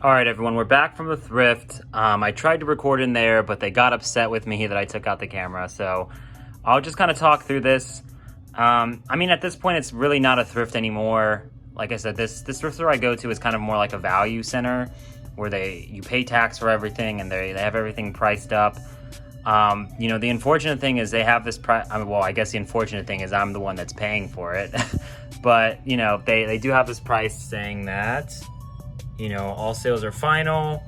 All right, everyone, we're back from the thrift. I tried to record in there, but they got upset with me that I took out the camera. So I'll just kind of talk through this. I mean, at this point, it's really not a thrift anymore. Like I said, this thrift store I go to is kind of more like a value center where you pay tax for everything and they have everything priced up. You know, the unfortunate thing is they have this price. I mean, well, I guess the unfortunate thing is I'm the one that's paying for it. But, you know, they do have this price saying that, you know, all sales are final,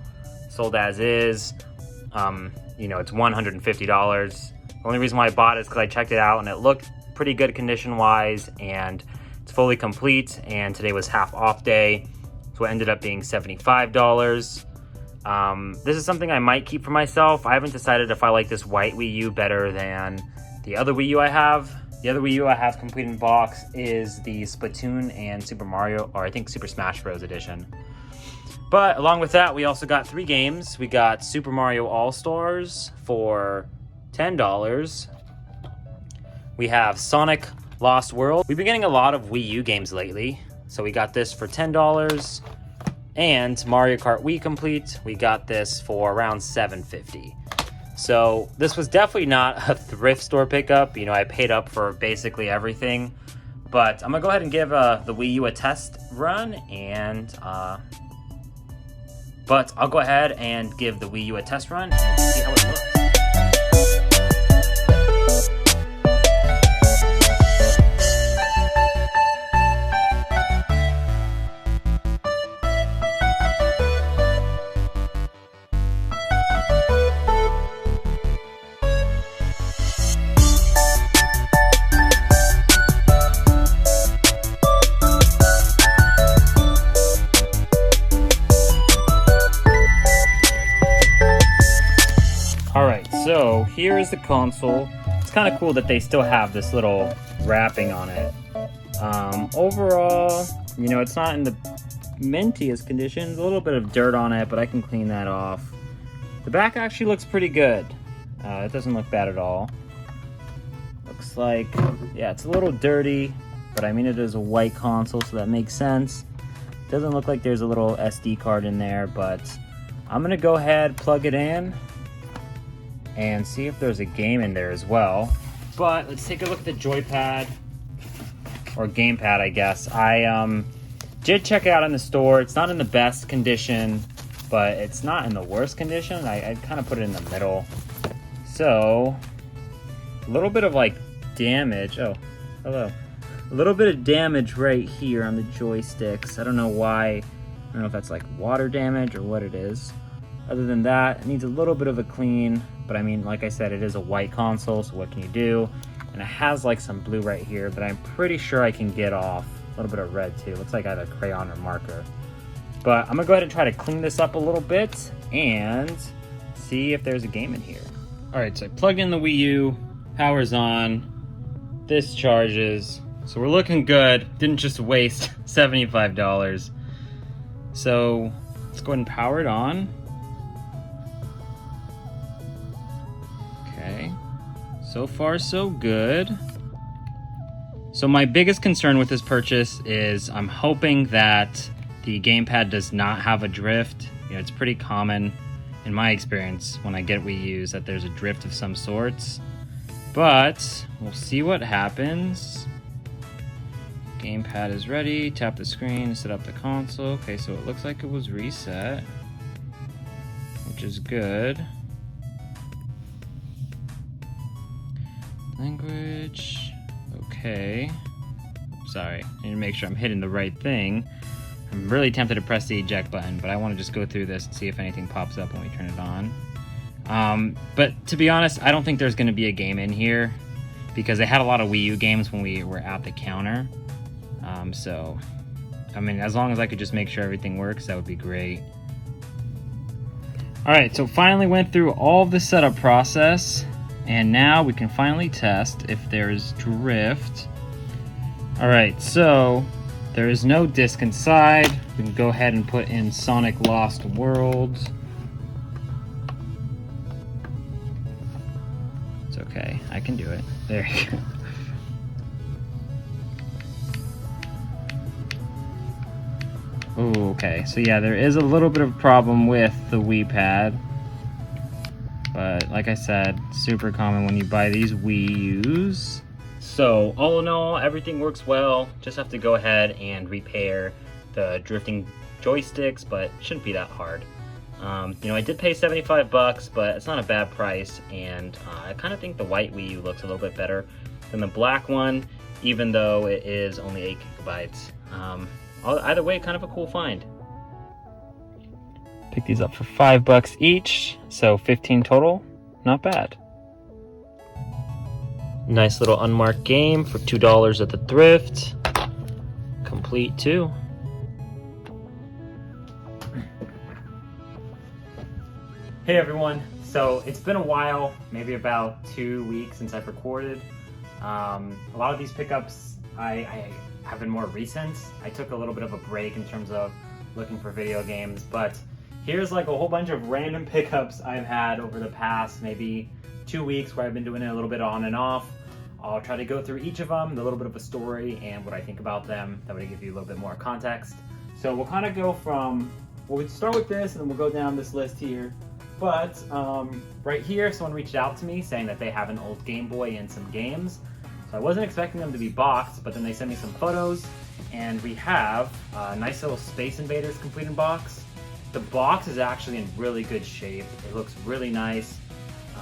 sold as is. You know, it's $150. The only reason why I bought it is because I checked it out and it looked pretty good condition wise, and it's fully complete. And today was half off day, so it ended up being $75. This is something I might keep for myself. I haven't decided if I like this white Wii U better than the other Wii U I have. The other Wii U I have complete in box is the Splatoon and Super Mario, or I think Super Smash Bros. Edition. But along with that, we also got 3 games. We got Super Mario All-Stars for $10. We have Sonic Lost World. We've been getting a lot of Wii U games lately. So we got this for $10. And Mario Kart Wii Complete, we got this for around $7.50. So this was definitely not a thrift store pickup. You know, I paid up for basically everything. But I'm gonna go ahead and give the Wii U a test run, and but I'll go ahead and give the Wii U a test run and see how it looks. So here is the console. It's kind of cool that they still have this little wrapping on it. Overall, you know, it's not in the mintiest condition. There's a little bit of dirt on it, but I can clean that off. The back actually looks pretty good. It doesn't look bad at all. Looks like, yeah, it's a little dirty, but I mean, it is a white console, so that makes sense. Doesn't look like there's a little SD card in there, but I'm gonna go ahead, plug it in, and see if there's a game in there as well. But let's take a look at the joypad, or gamepad, I guess. I did check it out in the store. It's not in the best condition, but it's not in the worst condition. I'd kind of put it in the middle. So, a little bit of like damage. Oh, hello. A little bit of damage right here on the joysticks. I don't know why. I don't know if that's like water damage or what it is. Other than that, it needs a little bit of a clean, but I mean, like I said, it is a white console, so what can you do? And it has like some blue right here, but I'm pretty sure I can get off. A little bit of red too. Looks like I have a crayon or marker. But I'm gonna go ahead and try to clean this up a little bit and see if there's a game in here. All right, so I plugged in the Wii U, power's on, this charges. So we're looking good. Didn't just waste $75. So let's go ahead and power it on. Okay, so far so good. So my biggest concern with this purchase is I'm hoping that the gamepad does not have a drift. You know, it's pretty common in my experience when I get Wii U's that there's a drift of some sorts. But we'll see what happens. Gamepad is ready. Tap the screen to set up the console. Okay, so it looks like it was reset, which is good. Language, okay. Sorry, I need to make sure I'm hitting the right thing. I'm really tempted to press the eject button, but I want to just go through this and see if anything pops up when we turn it on. But to be honest, I don't think there's going to be a game in here because they had a lot of Wii U games when we were at the counter. So, I mean, as long as I could just make sure everything works, that would be great. All right, so finally went through all of the setup process. And now we can finally test if there's drift. All right, so there is no disc inside. We can go ahead and put in Sonic Lost World. It's okay, I can do it. There you go. Ooh, okay. So yeah, there is a little bit of a problem with the Wii Pad. But like I said, super common when you buy these Wii U's. So all in all, everything works well. Just have to go ahead and repair the drifting joysticks, but it shouldn't be that hard. You know, I did pay 75 bucks, but it's not a bad price, and I kind of think the white Wii U looks a little bit better than the black one, even though it is only 8 gigabytes. Either way, kind of a cool find. Pick these up for 5 bucks each, so 15 total. Not bad. Nice little unmarked game for $2 at the thrift. Complete too. Hey everyone, so it's been a while, maybe about 2 weeks since I've recorded. A lot of these pickups I have been more recent. I took a little bit of a break in terms of looking for video games, but here's like a whole bunch of random pickups I've had over the past maybe 2 weeks where I've been doing it a little bit on and off. I'll try to go through each of them, a little bit of a story and what I think about them. That would give you a little bit more context. So we'll kind of go from, we'll start with this and then we'll go down this list here. But right here, someone reached out to me saying that they have an old Game Boy and some games. So I wasn't expecting them to be boxed, but then they sent me some photos and we have a nice little Space Invaders complete in box. The box is actually in really good shape. It looks really nice.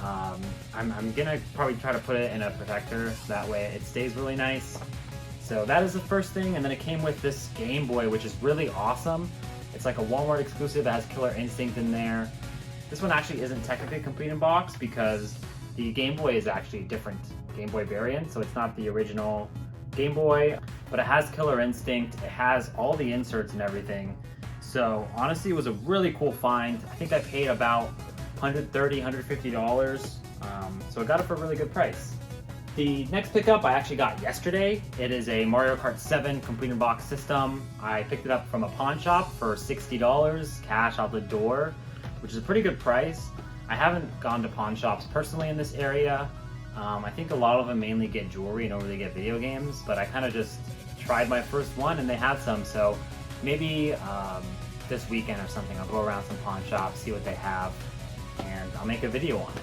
I'm gonna probably try to put it in a protector, that way it stays really nice. So that is the first thing, and then it came with this Game Boy, which is really awesome. It's like a Walmart exclusive that has Killer Instinct in there. This one actually isn't technically complete in box because the Game Boy is actually a different Game Boy variant, so it's not the original Game Boy, but it has Killer Instinct, it has all the inserts and everything. So honestly, it was a really cool find. I think I paid about $130, $150, so I got it for a really good price. The next pickup I actually got yesterday. It is a Mario Kart 7 complete in box system. I picked it up from a pawn shop for $60, cash out the door, which is a pretty good price. I haven't gone to pawn shops personally in this area. I think a lot of them mainly get jewelry and don't really get video games, but I kind of just tried my first one and they had some, so maybe this weekend or something I'll go around some pawn shops, see what they have, and I'll make a video on it.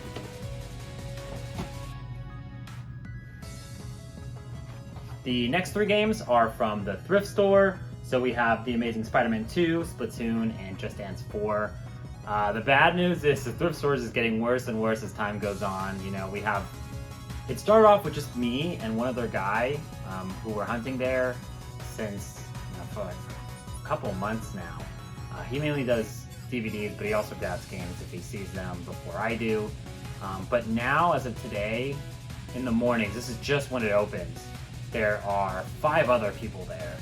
The next 3 games are from the thrift store. So we have The Amazing Spider-Man 2, Splatoon, and Just Dance 4. The bad news is the thrift stores is getting worse and worse as time goes on. You know, it started off with just me and one other guy who were hunting there since, for like a couple of months now. He mainly does DVDs, but he also grabs games if he sees them before I do. But now, as of today, in the mornings, this is just when it opens, there are 5 other people there.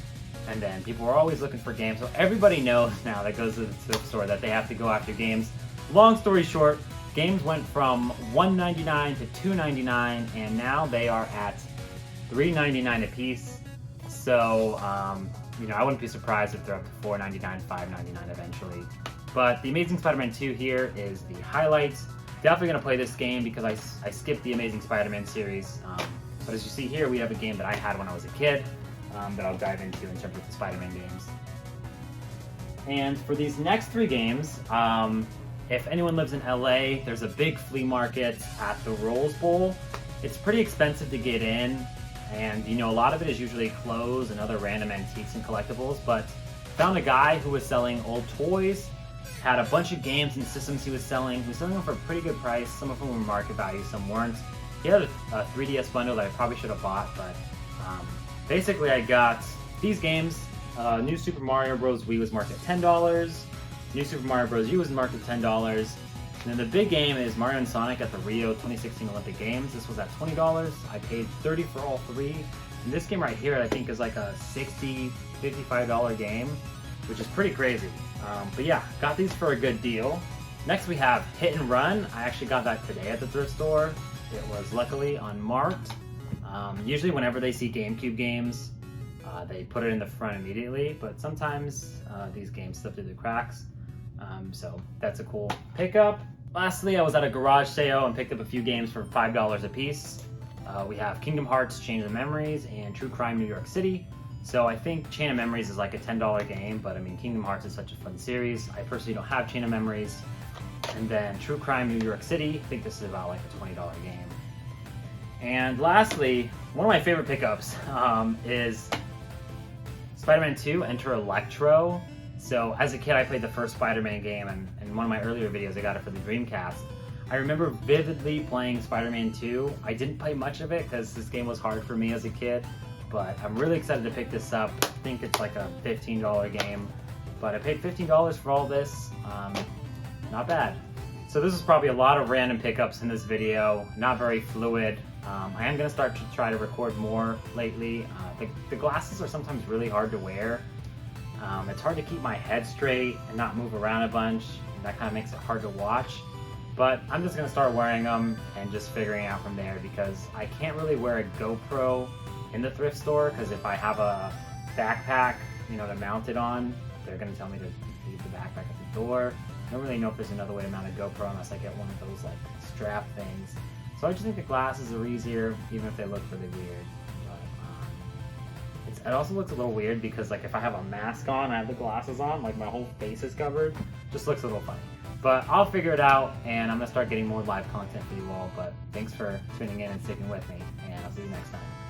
And then people are always looking for games. So everybody knows now that goes to the thrift store that they have to go after games. Long story short, games went from $1.99 to $2.99, and now they are at $3.99 a piece. So, you know, I wouldn't be surprised if they're up to $4.99, $5.99 eventually. But The Amazing Spider-Man 2 here is the highlight. Definitely gonna play this game because I skipped the Amazing Spider-Man series. But as you see here, we have a game that I had when I was a kid that I'll dive into in terms of the Spider-Man games. And for these next 3 games, if anyone lives in LA, there's a big flea market at the Rose Bowl. It's pretty expensive to get in, and you know, a lot of it is usually clothes and other random antiques and collectibles, but found a guy who was selling old toys, had a bunch of games and systems he was selling. He was selling them for a pretty good price. Some of them were market value, some weren't. He had a 3DS bundle that I probably should have bought, but basically I got these games. New Super Mario Bros. Wii was marked at $10. New Super Mario Bros. U was marked at $10. And then the big game is Mario and Sonic at the Rio 2016 Olympic Games. This was at $20. I paid $30 for all 3. And this game right here I think is like a $60, $55 game, which is pretty crazy. But yeah, got these for a good deal. Next we have Hit and Run. I actually got that today at the thrift store. It was luckily unmarked. Usually whenever they see GameCube games, they put it in the front immediately, but sometimes these games slip through the cracks. So that's a cool pickup. Lastly, I was at a garage sale and picked up a few games for $5 a piece. We have Kingdom Hearts Chains of Memories and True Crime New York City. So I think Chain of Memories is like a $10 game, but I mean, Kingdom Hearts is such a fun series. I personally don't have Chain of Memories. And then True Crime New York City, I think this is about like a $20 game. And lastly, one of my favorite pickups is Spider-Man 2, Enter Electro. So as a kid, I played the first Spider-Man game, and in one of my earlier videos, I got it for the Dreamcast. I remember vividly playing Spider-Man 2. I didn't play much of it because this game was hard for me as a kid, but I'm really excited to pick this up. I think it's like a $15 game, but I paid $15 for all this. Not bad. So this is probably a lot of random pickups in this video, not very fluid. I am gonna start to try to record more lately. The glasses are sometimes really hard to wear. It's hard to keep my head straight and not move around a bunch, and that kind of makes it hard to watch. But I'm just gonna start wearing them and just figuring out from there, because I can't really wear a GoPro in the thrift store, because if I have a backpack, you know, to mount it on, they're gonna tell me to leave the backpack at the door. I don't really know if there's another way to mount a GoPro unless I get one of those like strap things. So I just think the glasses are easier, even if they look really weird. But it also looks a little weird because like if I have a mask on, I have the glasses on, like my whole face is covered, just looks a little funny. But I'll figure it out, and I'm gonna start getting more live content for you all. But thanks for tuning in and sticking with me, and I'll see you next time.